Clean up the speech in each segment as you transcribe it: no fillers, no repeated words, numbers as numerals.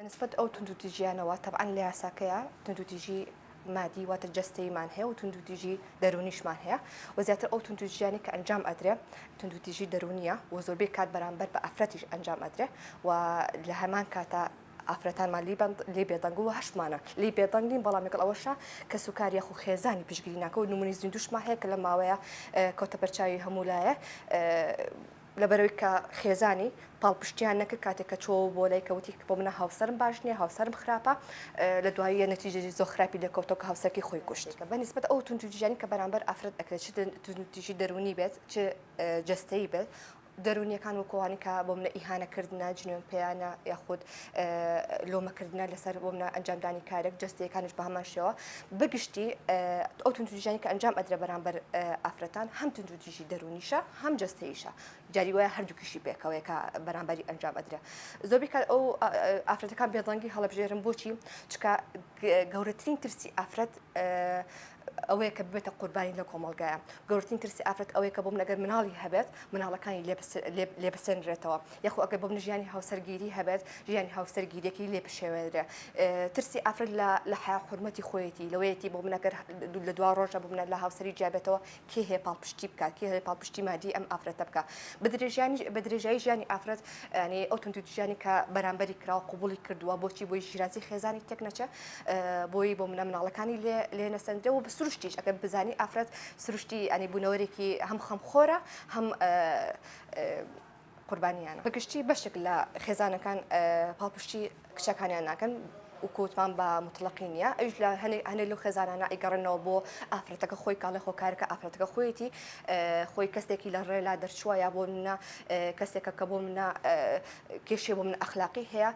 نسبة أو تندوتيجيانەوە طبعاً لە یاساکەیە تندوتیژی مادی واتە جەستەیمان هەیە و تندوتیژی دەرونیشمان هەیە و زیاتر ئەو تندوتیژیانی کە ئەنجام ئەدرێ تندوتیژی دەرونیە و زۆربەی کات بەرامبەر بە ئافرەتیش ئەنجام ئەدرێ و لە هەمان کاتە ئافرەتانمان لێ بێدەنگ و هەشتمانە لێ بێدەنگ نین بەڵام لەگەڵ ئەوەشە کە سوکاری یاخو خێزانی پشتگیری ناکە و نمونی زیندوشمان هەیە کە لە ماوەیە کەوتە بەرچاوی هەموو لایە لەبەرەوەی کە خێزانی پاڵپشتیان نەکرد کاتێک کە چۆ بۆ لای کەوتی بۆ منە هاوسەرم باش نییە هاوسەرم خراپە لە دواییە نەتیجەی زۆر خراپی لەکەوتەوە کە هاوسەرکی خۆی کوشتێکە بە نسبەت ئەو تونتوتیژیانی کە بەرامبەر ئافرەت ئەکرێت چ تونتیژی دەرونی بێت چ جەستەیی بێت دەرونیەکان وەکوانی کە بۆ منە ئیهانەکردنە جنوێن پێیانە یاخود لۆمەکردنە لەسەر بۆ منە ئەنجامدانی کارێک جەستەکانش بە هەمان شێوە بگشتی ئەو تونتوتیژیانی کە ئەنجام ئەدرێ بەرامبەر ئافرەتان هەم تونتوتیژی دەرونیشە هەم جەستەییشە جاری وایە هەردووکیشی پێکەوەی کە بەرامبەری ئەنجام ئەدرێ زۆربەی کات ئەو ئافرەتەکان بێدەنگی هەڵەبژێرن بۆچی چکە گەورەترین ترسی ئافرەت ئەوەیە کە ببێتە قوربانی لە کۆمەلگایە گەورەترین ترسی ئافرەت ئەوەیە کە بۆ منەگەر مناڵی هەبێت مناڵەکانی لێبسێنرێتەوە یاخو ئەگەر بۆ منە ژیانی هاوسەرگیری هەبێت ژیانی هاوسەرگیریەکی لێپشێوێدرێ ترسی ئافرەت لە حیا حورمەتی خۆیەتی لەوەیەتی بۆ منەگەر لە دوا ڕۆژە بۆ منە لە هاوسەری جیابێتەوە کێ هەیە پاڵپشتی بکات کێ هەیە پاڵپشتی مادی ئەم ئافرەتە بکە بە درێژایی ژیانی ئافرەت ینی ئەو تونتوتیژیانی کە بەرامبەری کراوە قوبوڵی کردووە بۆچی بۆی ژیراتی خێزانی تێک نەچە بۆی بۆ منە مناڵەکانی لێ نەسەندرێ و سروشتیش ئەگەر بزانی ئافرەت سروشتی ئەنی بوونەوەرێکی هەم خەمخۆرە هەم قوربانیانە بەگشتی بەشێک لە خێزانەکان پاڵپشتی کچەکانیان ناکەن و کووتمان بە مطلقی نییە ئەوش لە هەنێک لەو خێزانانە ئیگەڕنەوە بۆ ئافرەتەکە خۆی کاڵی خۆکارەکە ئافرەتەکە خۆیەتی خۆی کەسێکی لە ڕێلا دەرچووە یا بۆ منە کەسێکە کە بۆ منە کێشێ بۆ من ئەخلاقی هەیە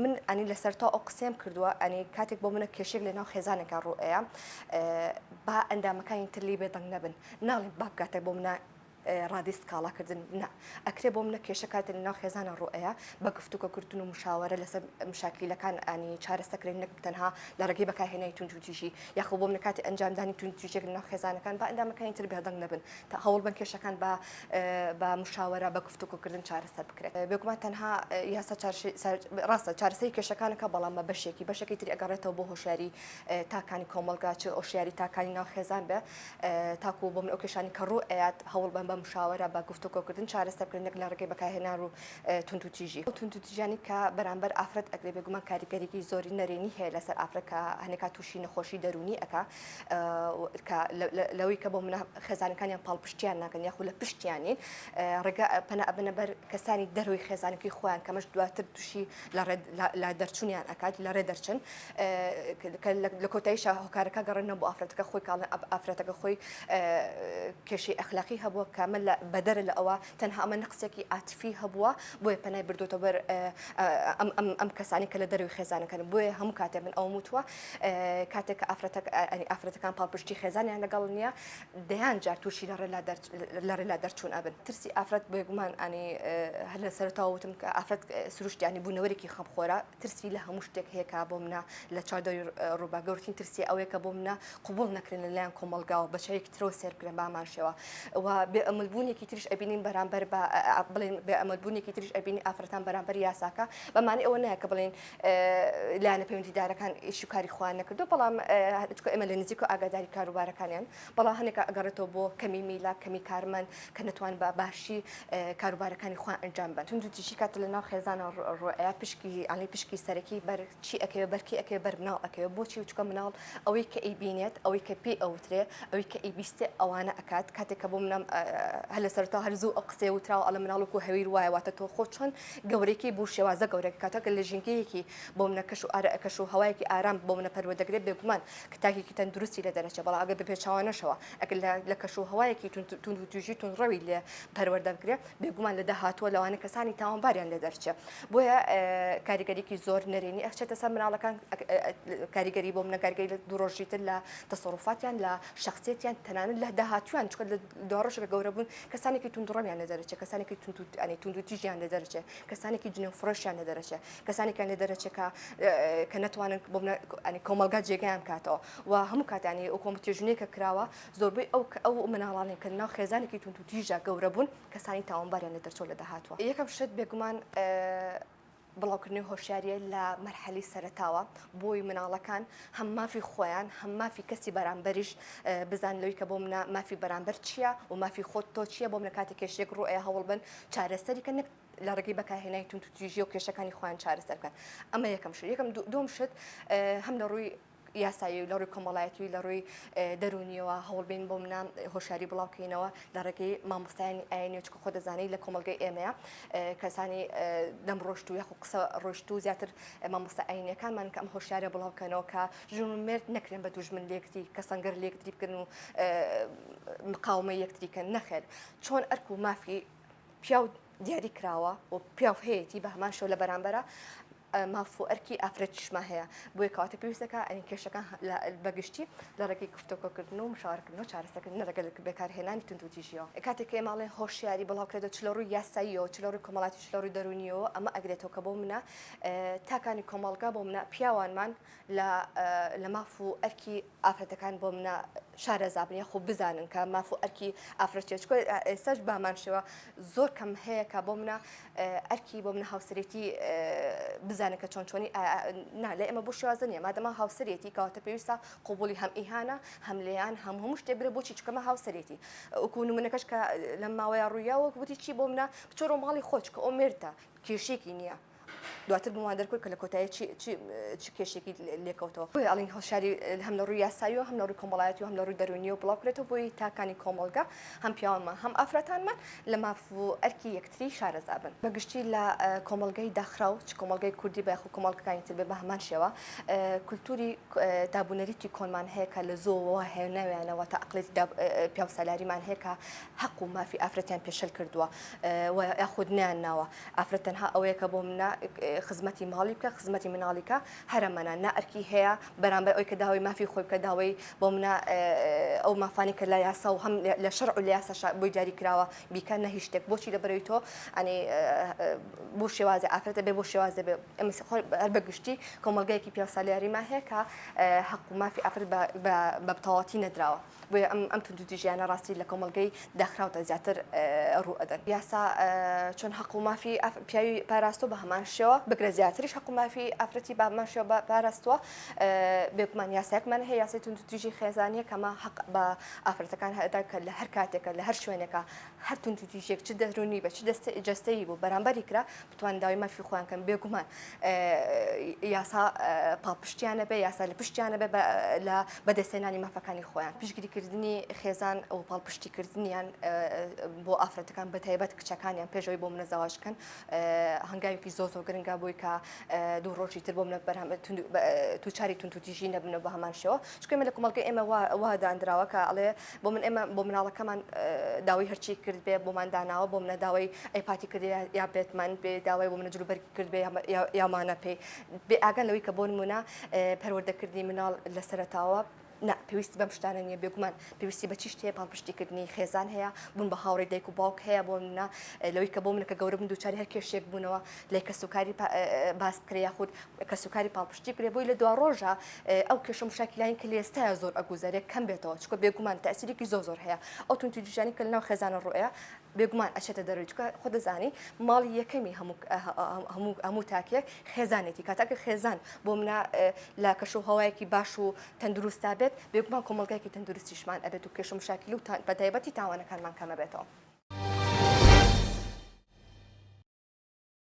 من ئەنی لەسەرتا ئەو قسێم کردووە ئەنی کاتێک بۆ منە کێشێک لە ناو خێزانێکە ڕوئەیە با ئەندامەکانی ترلی بێدەنگ نەبن ناڵێن با بکاتێک بۆ منە ڕادی سکاڵاکردن نا ئەکرێ بۆ منە کێشەکات لە ناو خێزانە ڕوئەیە بە گفتوکەکردن و مشاوەرە لەسەر مشاکیلەکان ئەنی چارەسەکردن نەک تەنها لە ڕێگەی بەکارهێنانی تونتوتیژی یاخۆ بۆ منە کاتی ئەنجامدانی تونتوتیژێک لە ناو خێزانەکان با ئەندامەکانی تر بێدەنگ نەبن تا هەوڵ بن کێشەکان بە مشاوەرە بە گفتوکەکردن چارەسەر بکرێت بێگومان تەنها یاسا ڕاستە چارەسەری کێشەکانەکە بەڵام بە بەشێکی تری ئەگەڕێتەوە بۆ هۆشیاری تاکانی کۆمەلگا چ هۆشیاری تاکانی ناو خێزان بێ تاکو بۆ من ئەو کێشانی کە ڕوئەیەات هەوڵ بن بە مشاوەرە بە گفتوکۆکردن چارەسەرکردنێک لە ڕێگەی بەکارهێنان و تونتوتیژی ئەو تونتوتیژیانی کە بەرامبەر ئافرەت ئەگرێ بێگومان کاریگەریەکی زۆری نەرێنی هەیە لەسەر ئافرەکە هەنێکا تووشی نەخۆشی دەرونی ئەکا لەوەی کە بۆ منە خێزانەکانیان پاڵپشتیان ناکەن یاخود لە پشتیانین ڕێگە پەنە ئەبنە بەر کەسانی دەروی خێزانێکی خۆیان کەمەش دواتر تووشی لە دەرچوونیان ئەکات لە ڕێ دەرچن لە کۆتاییشە هۆکارەکە گەڕێنە بۆ ئافرەتەکە خۆی کاڵێن ئافرەتەکە خۆی کێشەی ئەخلاقی هەبووە کامل بەدەر لە ئەوە تەنها ئەمە نەقسێکی عاتفی هەبووە بۆیە پەنای بردوتە بەر ئەم کەسانی کە لە دەروی خێزانەکەن بۆیە هەموو کاتێ من ئەو وتووە کاتێک کە ئافرەتەکان پاڵپشتی خێزانیان لەگەڵ نییە دەیان جار تووشی لە ڕێلا دەرچوون ئەبن ترسی ئافرەت بێگومان ئەنی هەر لە سەرەتاوە وتم کە ئافرەت سروشتیانی بوونەوەرێکی خەمخۆرە ترسی لە هەموو شتێک هەیە کە بۆ منە لە چاردەوی ڕووبا گەورەترین ترسی ئەوەیە کە بۆ منە قوبوڵ نەکردن لەلایەن کۆمەلگاوە بەشەیەکی ترەوە سێرکردن بامان شێوە و بێئەمەلبوونێکی تریش ئەبینین بەرامبەر بڵێن بێئەمەلبوونێکی تریش ئەبینی ئافرەتان بەرامبەر یاساکە بەمانەی ئەوە نایە کە بڵێن لایەنە پەیوەندیدارەکان ئیشی کاری خۆیان نەکردو بەڵام چکە ئێمە لە نزیک و ئاگاداری کاروبارەکانیان بەڵام هەنێک ئەگەڕێتەوە بۆ کەمی میلا کەمی کارمەند کە نەتوان بە باشی کاروبارەکانی خۆیان ئەنجام بدەن تونتوتیژی کات لە ناو خێزانە ڕوئەیە پشکی سەرەکی بەر چی ئەکەوێ بەرکی ئەکەوێ بەر مناڵ ئەکەوێ بۆچی و چکە مناڵ ئەوەی کە ئەیبینێت ئەوەی کە پێی ئەوترێ ئەوەی کە ئەیبیستێ ئەوانە ئەکات کاتێک کە بۆ منە هەر لە سەرتا هەرزوو ئەو قسێ وتراوە ئەڵە مناڵک و هەویر وایە واتە تۆ خۆ چۆن گەورەی بوو شێوازە گەورەکە کاتەکە لە ژینگەیەکی بۆ منە کەش و ئارەکەش و هەوایەکی ئارام بۆ منە پەروە دەگرێت بێگومان کتاکێکی تەندروستی لە دەرەچێ بەڵام ئەگەر بە پێچاوانەشەوە ئەگەر لە کەش و هەوایەکی تونتوتیژی تونڕەوی لێ پەروەردەگرێت بێگومان لە داهاتووە لەوانە کەسانی تاوانباریان لێ دەرچێ بۆیە کاریگەریکی زۆر نەرێنی ئەخچێتە سەر مناڵەکان کاریگەری بۆ منە کاریگەری لە دوڕۆژیتر لە تەسەڕوفاتیان لە شخصیەتیان تەنانەت لە داهاتویان چکە لە دۆڕۆژێک گەورە بوون کەسانێکی تونڕەمیان لە دەرەچێت کەسانێکی تونتوتیژیان لە دەرەچێت کەسانێکی جنێ فڕۆشیان لە دەرەچێت کەسانێکیان لە دەرەچێت کە نەتوانن بۆ کۆمەلگا جێگەیان کاتەوە و هەموو کاتانی ئەو کۆمپیوتێژنێکە کراوە زۆربەی ئەو مناڵانێک کە ناو خێزانێکی تونتوتیژە گەورە بوون کەسانی تاوانباریان لە دەرچۆ لە داهاتوە یەکەم شت بێگومان بڵاوکردنی هۆشیاریە لە مەرحەلی سەرەتاوە بۆی مناڵەکان هەم مافی خۆیان هەم مافی کەسی بەرامبەریش بزان لەوەی کە بۆ منە مافی بەرامبەر چییە و مافی خۆت تۆ چییە بۆ منە کاتێک کێشێک ڕوئێ هەوڵ بن چارەسەریکە نەک لە ڕێگەی بەکارهێنانی تونتوتیژی و کێشەکانی خۆیان چارەسەر بکەن ئەمە یەکەم شت یەکەم دوم شت هەم لە ڕووی یاسایی لە ڕووی کۆمەڵایەتی لە ڕووی دەرونیەوە هەوڵبین بۆ منە هۆشیاری بڵاوکەینەوە لە ڕێگەی مامۆستایانی ئاینی چکە خۆ دەزانەی لە کۆمەلگەی ئێمەیە کەسانی دەم ڕۆشت و یاخو قسە ڕۆشت و زیاتر مامۆستا ئاینیەکانمان کە ئەم هۆشیارە بڵاوکەنەوە کە ژن و مرد نەکرێن بە دوژمن لێکتری کە سەنگەر لێکتری بکەن و مقاومە یەکتریکەن نەخێر چۆن ئەرک و مافی پیاو دیاری کراوە و پیاو هەیەی بە هەمان شەو لە بەرامبەرە ماف و ئەرکی ئافرەتیشمە هەیە بۆیە کەواتە پێویستەکە ئەنی کێشەکان بەگشتی لە ڕێگەی گفتوگۆکردن و مشاورەکردن و چارەسەرکردن لەگەڵ بەکارهێنانی تونتوتیژیەوە کاتێک کە ئێماڵێن هۆشیاری بڵاوکرێتەوە چ لە ڕووی یاساییەوە چ لە ڕووی کۆمەڵاتی چ لە ڕووی دەرونیەوە ئەمە ئەگرێتەوە کە بۆ منە تاکانی کۆمەڵگا بۆ منە پیاوانمان لە ماف و ئەرکی ئافرەتەکان بۆ منە شارەزابن یاخۆ بزانن کە ماف و ئەرکی ئافرەتێت ئێستاش بامان شێوە زۆر کەم هەیە کە بۆ منە ئەرکی بۆ منە هاوسەرێتی بزانن کە چۆن چۆنی لە ئێمە بۆ شێوازە نیە مادەما هاوسەرێتی کەواتە پێویستە قوبولی هەم ئیهانە هەم لێیان هەموو شتێک برێ بۆچی چکەمە هاوسەرێتی وەکو نمونەکەش کە لەم ماوەیە ڕوویاوە وتی چی بۆ منە بچۆرە ماڵی خۆچ کە ئەو مێردە کێشێکی نییە دواتر بمان دەرکوت کە لە کۆتایی چ کێشێکی لێکەوتەوە بۆی ئەڵین هۆشیاری هەم لە ڕووی یاسایی و هەم لە ڕووی کۆمەڵایەتی و هەم لە ڕووی دەرونی و بڵاوکرێتەوە بۆی تاکانی کۆمەڵگا هەم پیاوانمان هەم ئافرەتانمان لە ماف و ئەرکی یەکتری شارەزابن بەگشتی لە کۆمەڵگەی داخراو چ کۆمەڵگەی کوردی بە یاخو کۆمەڵگەکانی تر بێ بە هەمان شێوە کولتوری دابوونەریتی کۆنمان هەیە کە لە زۆوە هێناویانەوە تا عەقڵێتی پیاو سالاریمان هەیە کە حەق و مافی ئافرەتیان پێشەل کردووە و یاخود نیانناوە ئافرەت تەنها ئەوەیە کە بۆ منە خزمەتی ماڵی بکە خزمەتی مناڵیکە هەرەمەنە نائەرکی هەیە بەرامبەر ئەوەی کە داوای مافی خۆی بکە داوای بۆ منە ئەو مافانی کە لە یاسا و هەم لە شەرع و لە یاسا بۆی جاری کراوە بیکە نە هیچ شتێک بۆچی لەبەرەوەی تۆ ئەنی بۆ شێوازی ئافرەتە بێ بۆ شێوازە بێ هەر بەگشتی کۆمەڵگەیەکی پیاو سالیاریمان هەیە کە حەق و مافی ئافرەت بە بتەواتی نەدراوە بۆیە ئەم تونتوتیژیانە ڕاستی لە کۆمەڵگەی داخراوتە زیاتر ڕوو ئەدەن یاسا چۆن حەق و مافی پیاوی پاراستۆ بە هەمان شێوە بگرە زیاتریش حەق و مافی ئافرەتی بە هەمان شێوە پاراستووە بێگومان یاسایەکمان هەیە یاسای تونتوتیژی خێزانیە کەمە حەق بە ئافرەتەکان هەدا کە لە هەر کاتێکە لە هەر شوێنێکە هەر تونتوتیژێک چ دەرونی بە چ جەستەیی بوو بەرامبەری کرا بتوان داوای مافی خۆیان کەن بێگومان یاسا پاڵپشتیانە بێ یاسا لە پشتیانە بێ لە بەدەستێنانی مافەکانی خۆیان پشتگیریکردنی خێزان ئەو پاڵپشتیکردنیان بۆ ئافرەتەکان بەتایبەت کچەکانیان پێشەوەی بۆ منە زەواجکەن هەنگاوێکی زۆر گرنگە بووی کە دوو ڕۆژی تر بۆ منە تووچاری تونتوتیژی نەبنە بە هەمان شێوە چکەمە لە کۆمەڵگەی ئێمە وا دانراوە کە ئەڵێ بۆ من ئێمە بۆ مناڵەکەمان داوای هەرچی کرد بێ بۆمان داناوە بۆ منە داوای ئەیپاتی کرد یا بێتمان بێ داوای بۆ منە جلوبەرگی کرد بێ یامانە پێی بێ ئاگەن لەوەی کە بۆ نمونە پەروەردەکردنی مناڵ لە سەرەتاوە نه پێویستی بەم شتانە نیە بێگومان پێویستی بە چی شتەیە پاڵپشتیکردنی خێزان هەیە بوون بە هاوڕێی دایک و باوک هەیە بۆ منە لەوەی کە بۆ منە کە گەورە بن دووچاری هەر کێشێک بوونەوە لای کەسوکاری باس بکرێ یاخود کەسوکاری پاڵپشتی بکرێ بۆی لە دوا ڕۆژە ئەو کێشە مشاکلایین کە لە ئێستاە زۆر ئەگوزارێک کەم بێتەوە چکە بێگومان تەسیرێکی زۆر هەیە ئەو تونتوتیژیانی کە لەناو خێزانە ڕۆیە بێگومان ئەچێتە دەروی چکە خۆ دەزانی ماڵی یەکەمی هەموو تاکێک خێزانێتی کاتاکە خێزان بۆ منە لە کەش و هەوایەکی باش و تەندروستا بێت بێگومان کۆمەڵگایەکی تەندروستیشمان ئەبێت و کێشە مشاکل و بەتایبەتی تاوانەکانمان کەمە بێتەوە